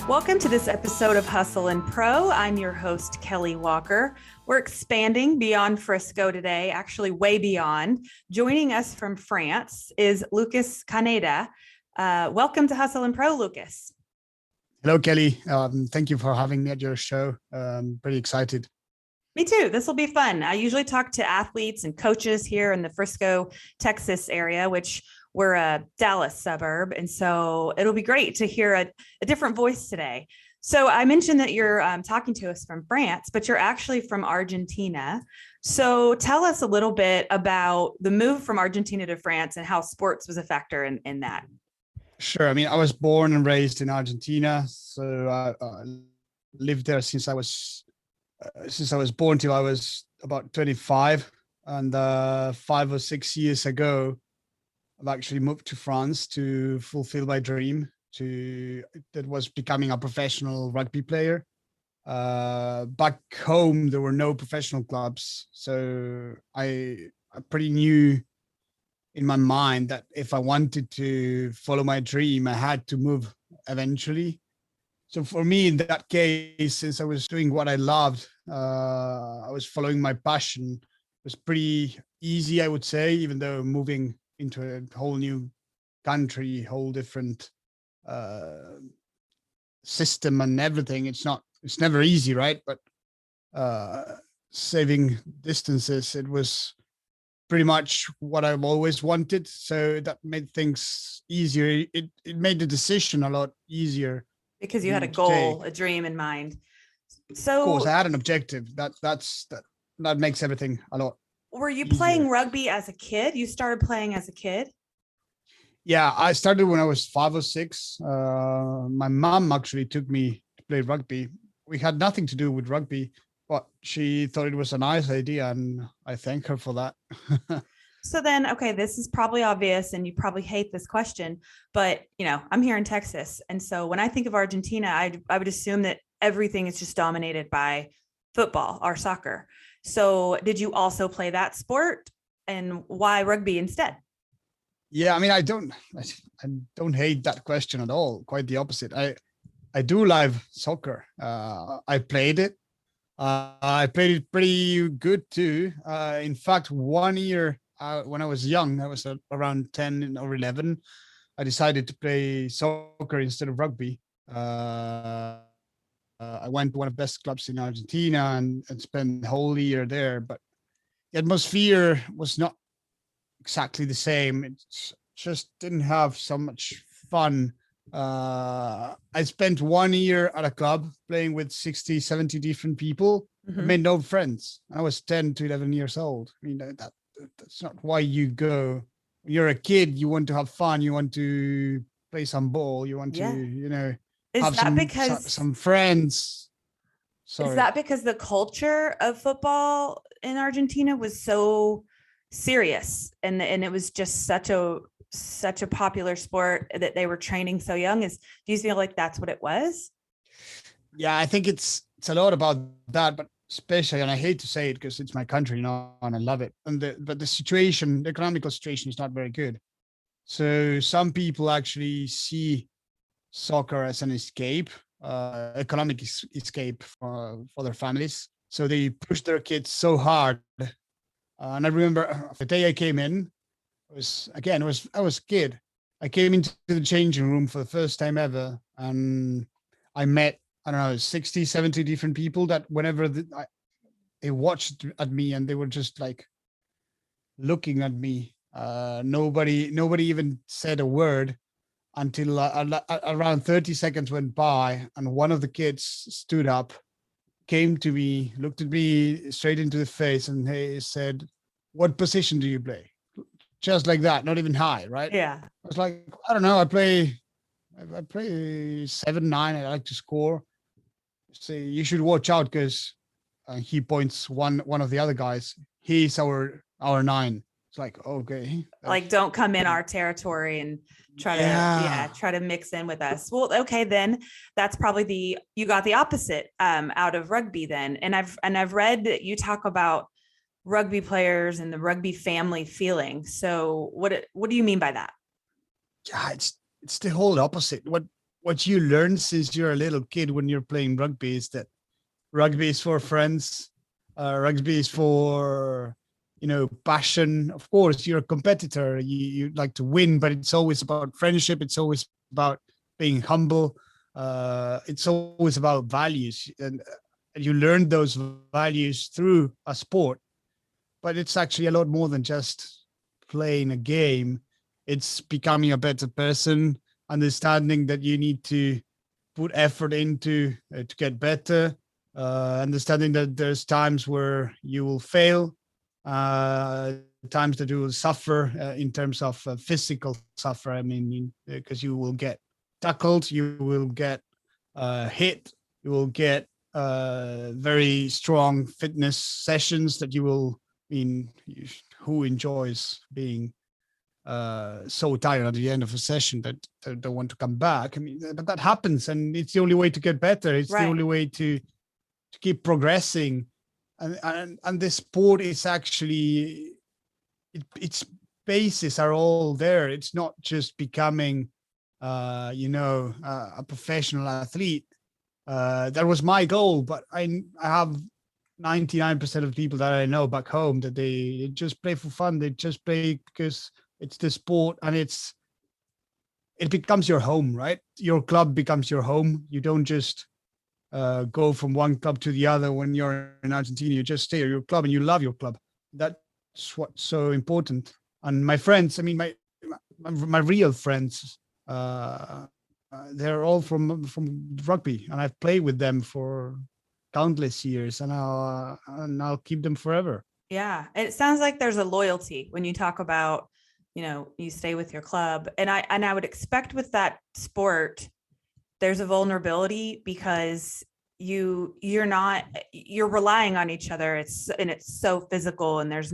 Welcome to this episode of Hustle and Pro. I'm your host, Kelly Walker. We're expanding beyond Frisco today, actually way beyond. Joining us from France is Lucas Caneda. Welcome to Hustle and Pro, Lucas. Hello, Kelly. Thank you for having me at your show. Pretty excited. Me too. This will be fun. I usually talk to athletes and coaches here in the Frisco, Texas area, which we're a Dallas suburb. And so it'll be great to hear a different voice today. So I mentioned that you're talking to us from France, but you're actually from Argentina. So tell us a little bit about the move from Argentina to France and how sports was a factor in that. Sure. I mean, I was born and raised in Argentina. So I lived there since I was born till I was about 25. And 5 or 6 years ago, I've actually moved to France to fulfill my dream that was becoming a professional rugby player. Back home, there were no professional clubs. So I pretty knew in my mind that if I wanted to follow my dream, I had to move eventually. So for me, in that case, since I was doing what I loved, I was following my passion. It was pretty easy, I would say, even though moving into a whole new country, whole different system and everything. It's never easy, right? But saving distances, it was pretty much what I've always wanted. So that made things easier. It made the decision a lot easier. Because you had a goal, a dream in mind. So of course, I had an objective. That makes everything a lot. Were you playing rugby as a kid? You started playing as a kid? Yeah, I started when I was 5 or 6. My mom actually took me to play rugby. We had nothing to do with rugby, but she thought it was a nice idea, and I thank her for that. So then, okay, this is probably obvious, and you probably hate this question, but I'm here in Texas, and so when I think of Argentina, I would assume that everything is just dominated by football or soccer. So did you also play that sport, and why rugby instead? Yeah, I mean, I don't hate that question at all. Quite the opposite. I do love soccer. I played it. I played it pretty good too. In fact, 1 year when I was young, I was around 10 or 11. I decided to play soccer instead of rugby. I went to one of the best clubs in Argentina and spent the whole year there. But the atmosphere was not exactly the same. It just didn't have so much fun. I spent 1 year at a club playing with 60, 70 different people. I made no friends. I was 10 to 11 years old. I mean, that's not why you go. When you're a kid, you want to have fun. You want to play some ball. You want to, have some friends. Sorry. Is that because the culture of football in Argentina was so serious and it was just such a popular sport that they were training so young? Do you feel like that's what it was? Yeah, I think it's a lot about that, but especially, and I hate to say it because it's my country, and I love it. But the economical situation is not very good. So some people actually see soccer as an escape, economic escape for their families. So they push their kids so hard. And I remember the day I came in, I was a kid. I came into the changing room for the first time ever, and I met, 60, 70 different people that whenever they watched at me, and they were just like looking at me. Nobody even said a word until around 30 seconds went by, and one of the kids stood up, came to me, looked at me straight into the face, and he said, "What position do you play?" Just like that, not even high, right? Yeah. I was like, I don't know. I play 7, 9. I like to score. So you should watch out because he points one of the other guys. He's our 9. It's like, okay. Like, don't come in our territory and try to mix in with us. Well, okay, then that's probably you got the opposite out of rugby then. And I've read that you talk about rugby players and the rugby family feeling. So what do you mean by that? Yeah, it's the whole opposite. What what you learn since you're a little kid when you're playing rugby is that rugby is for friends. Rugby is for, passion. Of course, you're a competitor. You like to win, but it's always about friendship. It's always about being humble. It's always about values, and you learn those values through a sport. But it's actually a lot more than just playing a game. It's becoming a better person, understanding that you need to put effort into to get better, understanding that there's times where you will fail, uh, times that you will suffer in terms of physical suffer. I mean, because you will get tackled, you will get hit, you will get very strong fitness sessions that you will. I mean, who enjoys being so tired at the end of a session that they don't want to come back? I mean, but that happens, and it's the only way to get better. It's the Right. only way to keep progressing, and this sport is actually its bases are all there. It's not just becoming, a professional athlete. That was my goal, but I have 99% of people that I know back home that they just play for fun. They just play because it's the sport, and it becomes your home, right? Your club becomes your home. You don't just go from one club to the other when you're in Argentina. You just stay at your club and you love your club. That's what's so important. And my friends, I mean, my real friends, they're all from rugby, and I've played with them for countless years, and I'll keep them forever. Yeah. It sounds like there's a loyalty when you talk about, you stay with your club. And I would expect with that sport, there's a vulnerability because you're relying on each other. It's so physical, and you're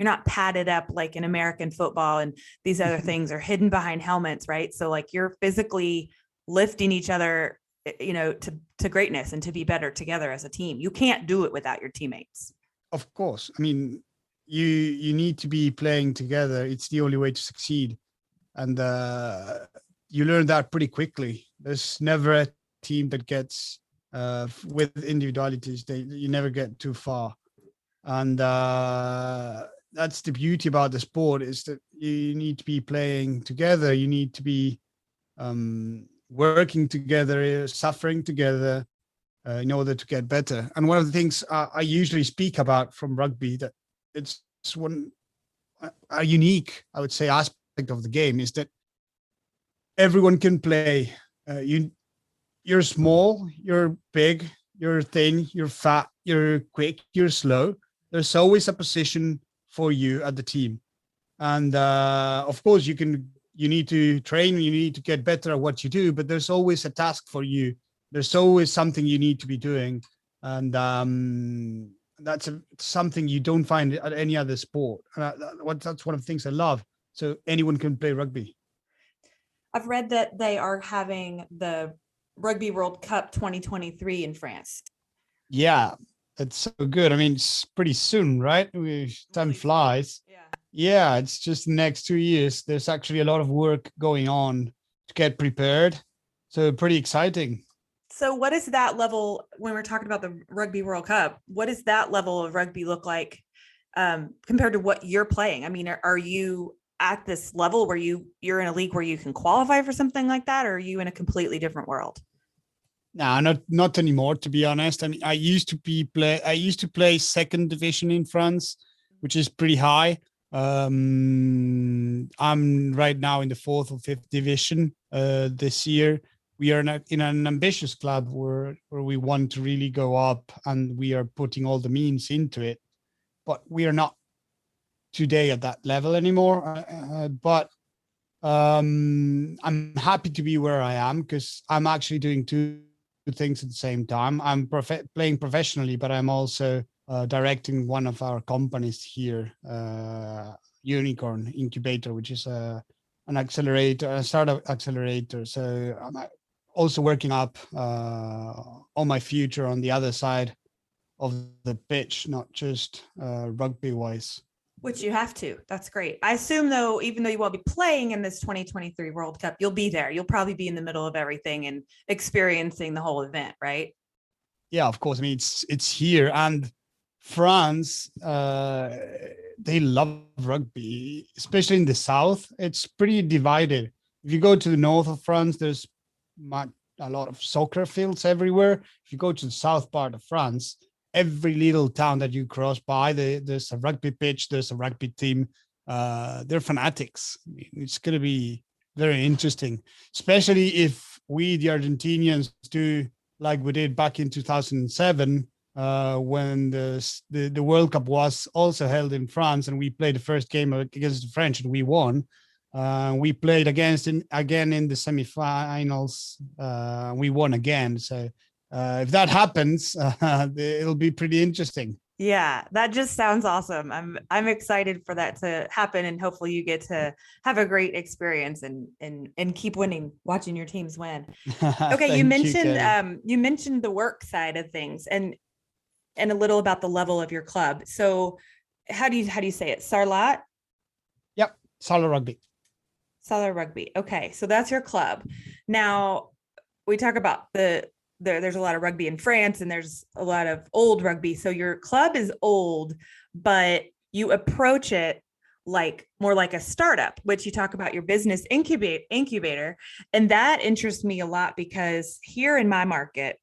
not padded up like in American football, and these other things are hidden behind helmets, right? So like you're physically lifting each other, to greatness and to be better together as a team. You can't do it without your teammates. Of course. I mean, you need to be playing together. It's the only way to succeed, and you learn that pretty quickly. There's never a team that gets with individualities. You never get too far, and that's the beauty about the sport, is that you need to be playing together. You need to be working together, suffering together, in order to get better. And one of the things I usually speak about from rugby, that it's one a unique, I would say, aspect of the game, is that everyone can play. You're small, you're big, you're thin, you're fat, you're quick, you're slow. There's always a position for you at the team, and of course you need to train, you need to get better at what you do, but there's always a task for you. There's always something you need to be doing, and that's something you don't find at any other sport. That's one of the things I love. So anyone can play rugby. I've read that they are having the Rugby World Cup 2023 in France. Yeah, it's so good. I mean, it's pretty soon, right? Time Really flies. Yeah. Yeah, it's just the next 2 years. There's actually a lot of work going on to get prepared. So pretty exciting. So what is that level when we're talking about the Rugby World Cup? What does that level of rugby look like compared to what you're playing? I mean, are you at this level where you're in a league where you can qualify for something like that, or are you in a completely different world? No, not anymore, to be honest. I mean, I used to play second division in France, which is pretty high. I'm right now in the fourth or fifth division. This year we are in an ambitious club where we want to really go up, and we are putting all the means into it, but we are not today at that level anymore. But I'm happy to be where I am, because I'm actually doing two things at the same time. I'm playing professionally, but I'm also directing one of our companies here, Unicorn Incubator, which is an accelerator, a startup accelerator. So I'm also working up on my future on the other side of the pitch, not just rugby wise. Which you have to. That's great. I assume though, even though you won't be playing in this 2023 World Cup, you'll be there. You'll probably be in the middle of everything and experiencing the whole event, right? Yeah, of course. I mean, it's here, and France, they love rugby, especially in the south. It's pretty divided. If you go to the north of France, there's a lot of soccer fields everywhere. If you go to the south part of France, every little town that you cross by, there's a rugby pitch, there's a rugby team. They're fanatics. I mean, it's going to be very interesting, especially if we, the Argentinians, do like we did back in 2007, when the World Cup was also held in France, and we played the first game against the French and we won. We played again in the semifinals. We won again. So if that happens, it'll be pretty interesting. Yeah, that just sounds awesome. I'm excited for that to happen, and hopefully you get to have a great experience and keep winning, watching your teams win. Okay, you mentioned the work side of things and a little about the level of your club. So how do you say it? Sarlat? Yep, Sala Rugby. Sala Rugby. Okay, so that's your club. Now we talk about there's a lot of rugby in France and there's a lot of old rugby. So your club is old, but you approach it like more like a startup, which you talk about your business incubator. And that interests me a lot because here in my market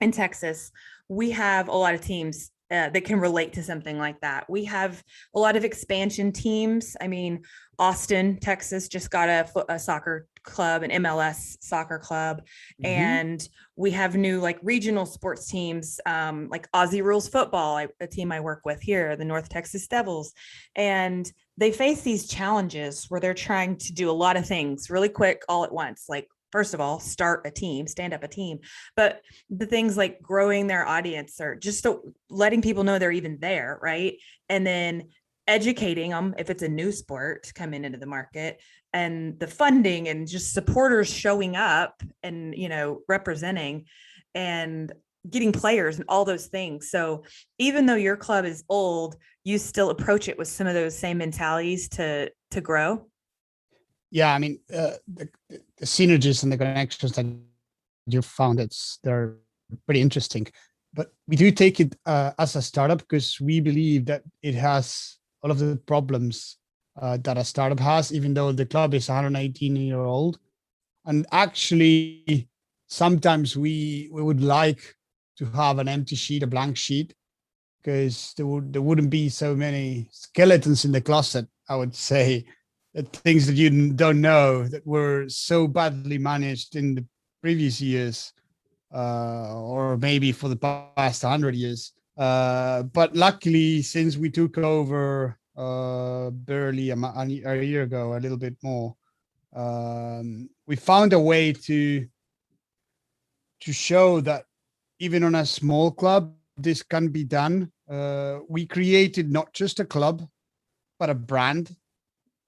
in Texas, we have a lot of teams that can relate to something like that. We have a lot of expansion teams. I mean, Austin, Texas just got a soccer club, an MLS soccer club. Mm-hmm. And we have new like regional sports teams, like Aussie Rules Football, a team I work with here, the North Texas Devils. And they face these challenges where they're trying to do a lot of things really quick all at once, like first of all, stand up a team, but the things like growing their audience or just letting people know they're even there, right? And then educating them if it's a new sport coming into the market, and the funding and just supporters showing up and, representing and getting players and all those things. So even though your club is old, you still approach it with some of those same mentalities to grow. Yeah, I mean, the synergies and the connections that you found, they're pretty interesting. But we do take it as a startup because we believe that it has all of the problems that a startup has, even though the club is 118-year-old. And actually, sometimes we would like to have an empty sheet, a blank sheet, because there wouldn't be so many skeletons in the closet, I would say. Things that you don't know that were so badly managed in the previous years, or maybe for the past 100 years. But luckily, since we took over barely a year ago, a little bit more, we found a way to show that even on a small club, this can be done. We created not just a club, but a brand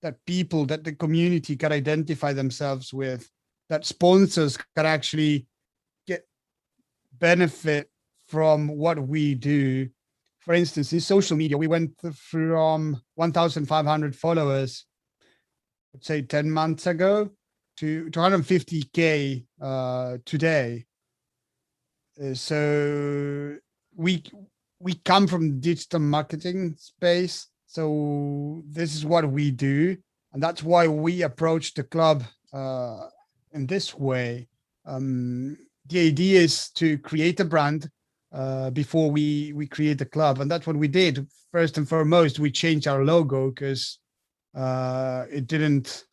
that the community can identify themselves with, that sponsors can actually get benefit from what we do. For instance, in social media, we went from 1,500 followers, let's say 10 months ago, to 250K today. So we come from the digital marketing space. So this is what we do, and that's why we approach the club in this way. The idea is to create a brand before we create the club, and that's what we did. First and foremost, we changed our logo because it didn't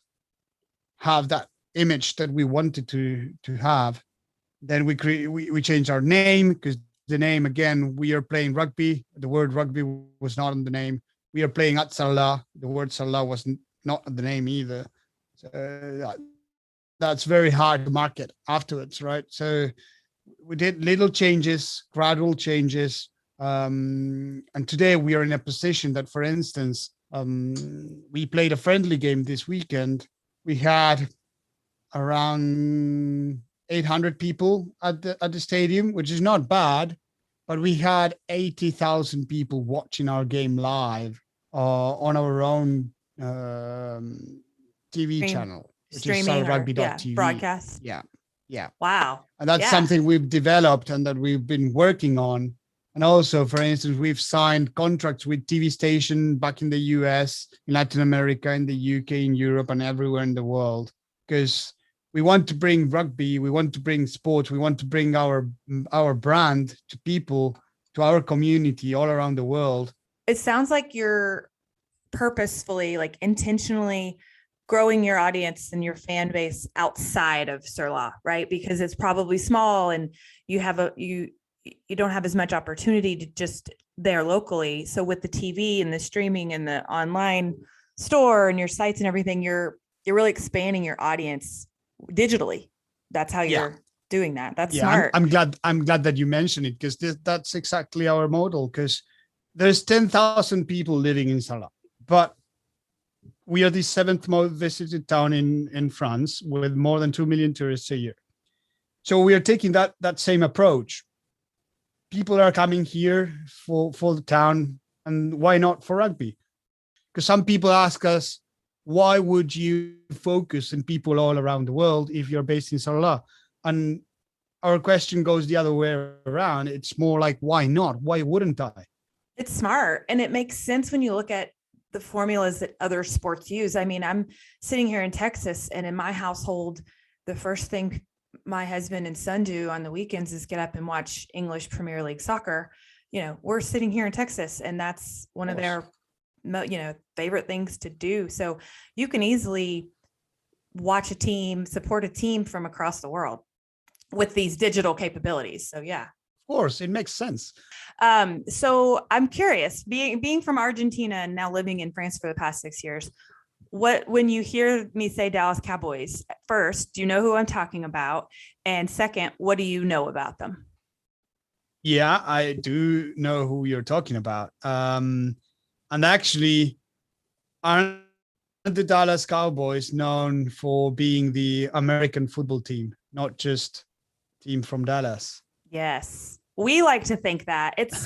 have that image that we wanted to have. Then we changed our name because the name, again, we are playing rugby. The word rugby was not in the name. We are playing at Salah. The word Salah was not the name either. So that's very hard to market afterwards, right? So we did little changes, gradual changes. And today we are in a position that, for instance, we played a friendly game this weekend. We had around 800 people at the stadium, which is not bad. But we had 80,000 people watching our game live. on our own TV Stream, channel, which is streaming or salrugby.tv. broadcast. Yeah, yeah. Wow. And that's Yeah. something we've developed and that we've been working on. And also, for instance, we've signed contracts with TV station back in the US, in Latin America, in the UK, in Europe, and everywhere in the world. Because we want to bring rugby, we want to bring sports, we want to bring our brand to people, to our community all around the world. It sounds like you're purposefully, like intentionally growing your audience and your fan base outside of Surla, right? Because it's probably small and you have you don't have as much opportunity to just there locally. So with the TV and the streaming and the online store and your sites and everything, you're really expanding your audience digitally. That's how you're doing that. That's smart. I'm glad that you mentioned it, because that's exactly our model. Because there's 10,000 people living in Surla, but we are the 7th most visited town in France, with more than 2 million tourists a year. So we are taking that same approach. People are coming here for the town, and why not for rugby? Because some people ask us, why would you focus on people all around the world if you're based in Surla? And our question goes the other way around. It's more like, why not? Why wouldn't I? It's smart. And it makes sense when you look at the formulas that other sports use. I mean, I'm sitting here in Texas, and in my household, the first thing my husband and son do on the weekends is get up and watch English Premier League soccer. You know, we're sitting here in Texas, and that's one of their, favorite things to do. So you can easily watch a team, support a team from across the world with these digital capabilities. So yeah. Of course, it makes sense. So I'm curious, being from Argentina and now living in France for the past 6 years, when you hear me say Dallas Cowboys, first, do you know who I'm talking about? And second, what do you know about them? Yeah, I do know who you're talking about. And actually, aren't the Dallas Cowboys known for being the American football team, not just team from Dallas? Yes. We like to think that. It's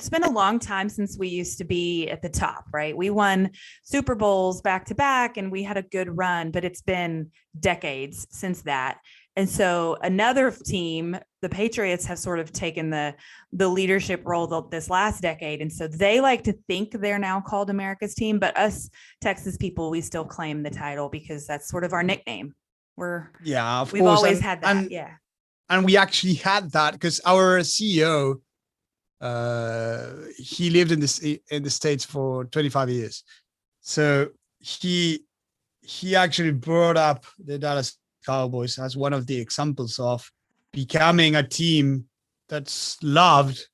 been a long time since we used to be at the top, right? We won Super Bowls back to back and we had a good run, but it's been decades since that. And so another team, the Patriots, have sort of taken the leadership role this last decade. And so they like to think they're now called America's team, but us Texas people, we still claim the title because that's sort of our nickname. We've always had that. Yeah. And we actually had that because our CEO, he lived in the States for 25 years. So he actually brought up the Dallas Cowboys as one of the examples of becoming a team that's loved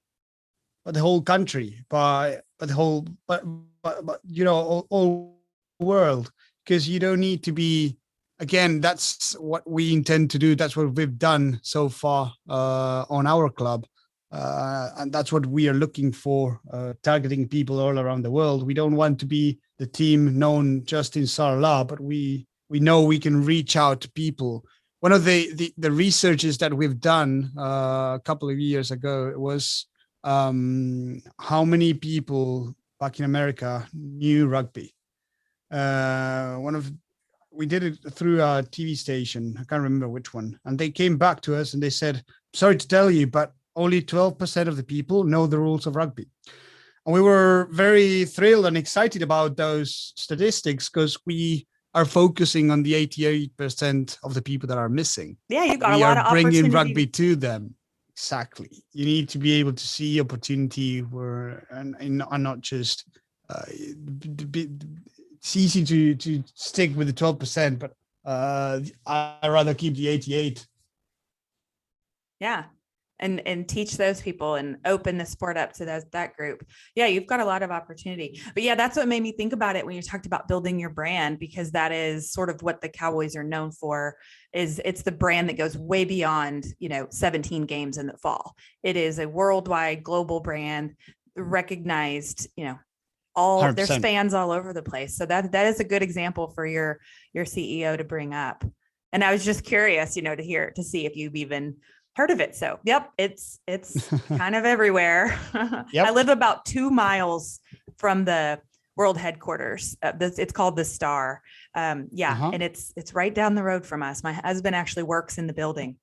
by the whole country, by the whole, but all world, because you don't need to be. Again, that's what we intend to do. That's what we've done so far on our club. And that's what we are looking for, targeting people all around the world. We don't want to be the team known just in Sarla, but we know we can reach out to people. One of the researches that we've done a couple of years ago was how many people back in America knew rugby. We did it through a TV station. I can't remember which one. And they came back to us and they said, sorry to tell you, but only 12% of the people know the rules of rugby. And we were very thrilled and excited about those statistics because we are focusing on the 88% of the people that are missing. Yeah, you got a lot of opportunity. We are bringing rugby to them. Exactly. You need to be able to see opportunity and not just it's easy to stick with the 12%, but I rather keep the 88. Yeah. And teach those people and open the sport up to that group. Yeah, you've got a lot of opportunity. But yeah, that's what made me think about it when you talked about building your brand, because that is sort of what the Cowboys are known for. It's the brand that goes way beyond, 17 games in the fall. It is a worldwide global brand, recognized, all 100%. There's fans all over the place. So that is a good example for your CEO to bring up. And I was just curious, to see if you've even heard of it. So, yep, it's kind of everywhere. Yep. I live about 2 miles from the world headquarters. It's called the Star. And it's right down the road from us. My husband actually works in the building.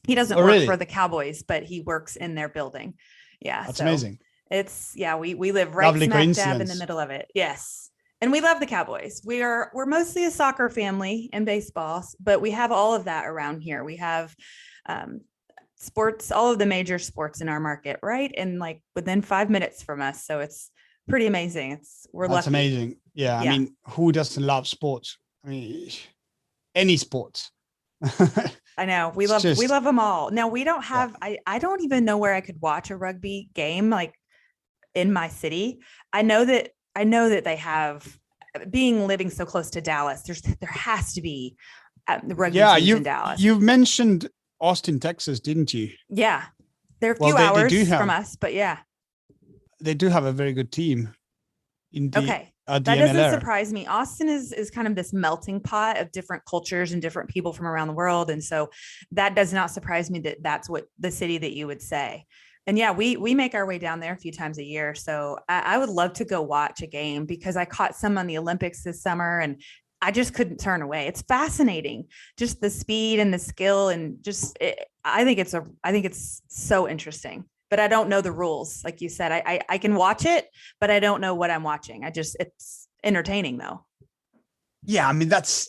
He doesn't work for the Cowboys, but he works in their building. Yeah. That's amazing. We live right smack dab in the middle of it. Yes. And we love the Cowboys. We're mostly a soccer family and baseball, but we have all of that around here. We have sports, all of the major sports in our market, right? And like within 5 minutes from us. So it's pretty amazing. That's lucky. Amazing. Yeah. I mean, who doesn't love sports? I mean, any sports. I know we love them all. Now we don't have, I don't even know where I could watch a rugby game like in my city. I know that they have, living so close to Dallas, there has to be rugby teams in Dallas. You've mentioned Austin, Texas, didn't you? Yeah. They're a few hours from us, but yeah. They do have a very good team. That doesn't surprise me. Austin is kind of this melting pot of different cultures and different people from around the world. And so that does not surprise me that that's what the city that you would say. And yeah, we make our way down there a few times a year. So I would love to go watch a game because I caught some on the Olympics this summer and I just couldn't turn away. It's fascinating, just the speed and the skill and I think it's so interesting, but I don't know the rules. Like you said, I can watch it, but I don't know what I'm watching. It's entertaining though. Yeah. I mean, that's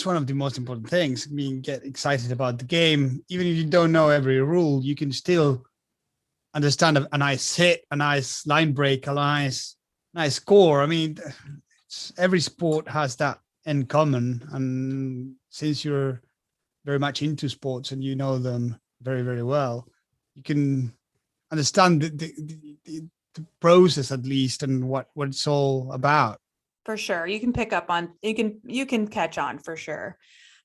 one of the most important things. I mean, get excited about the game. Even if you don't know every rule, you can still understand a nice hit, a nice line break, a nice score. I mean, every sport has that in common. And since you're very much into sports and you know them very, very well, you can understand the process at least and what it's all about. For sure. You can pick up on, you can catch on for sure.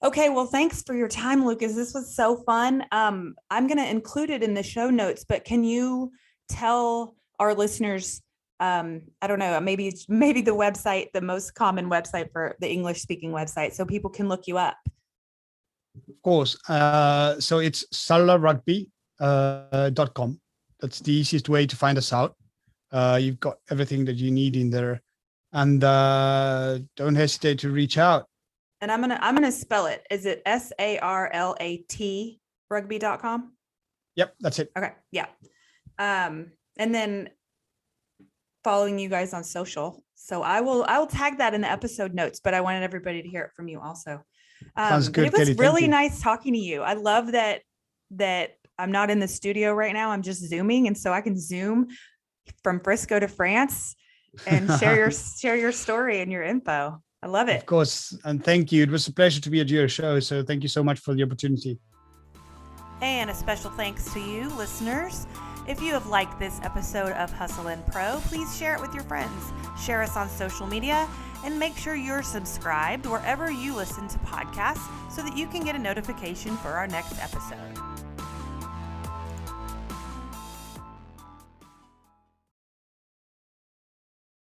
Okay. Well, thanks for your time, Lucas. This was so fun. I'm going to include it in the show notes, but can you tell our listeners, I don't know, maybe the website, the most common website for the English speaking website, so people can look you up? Of course. So it's salarugby.com. That's the easiest way to find us out. You've got everything that you need in there, and don't hesitate to reach out. And I'm gonna spell it. Is it SARLAT rugby.com? Yep, that's it. Okay, yeah. And then following you guys on social. So I will tag that in the episode notes, but I wanted everybody to hear it from you also. Sounds good. It was really nice talking to you. I love that I'm not in the studio right now. I'm just Zooming. And so I can Zoom from Frisco to France and share your story and your info. I love it. Of course. And thank you. It was a pleasure to be at your show. So thank you so much for the opportunity. And a special thanks to you, listeners. If you have liked this episode of Hustle and Pro, please share it with your friends. Share us on social media and make sure you're subscribed wherever you listen to podcasts so that you can get a notification for our next episode.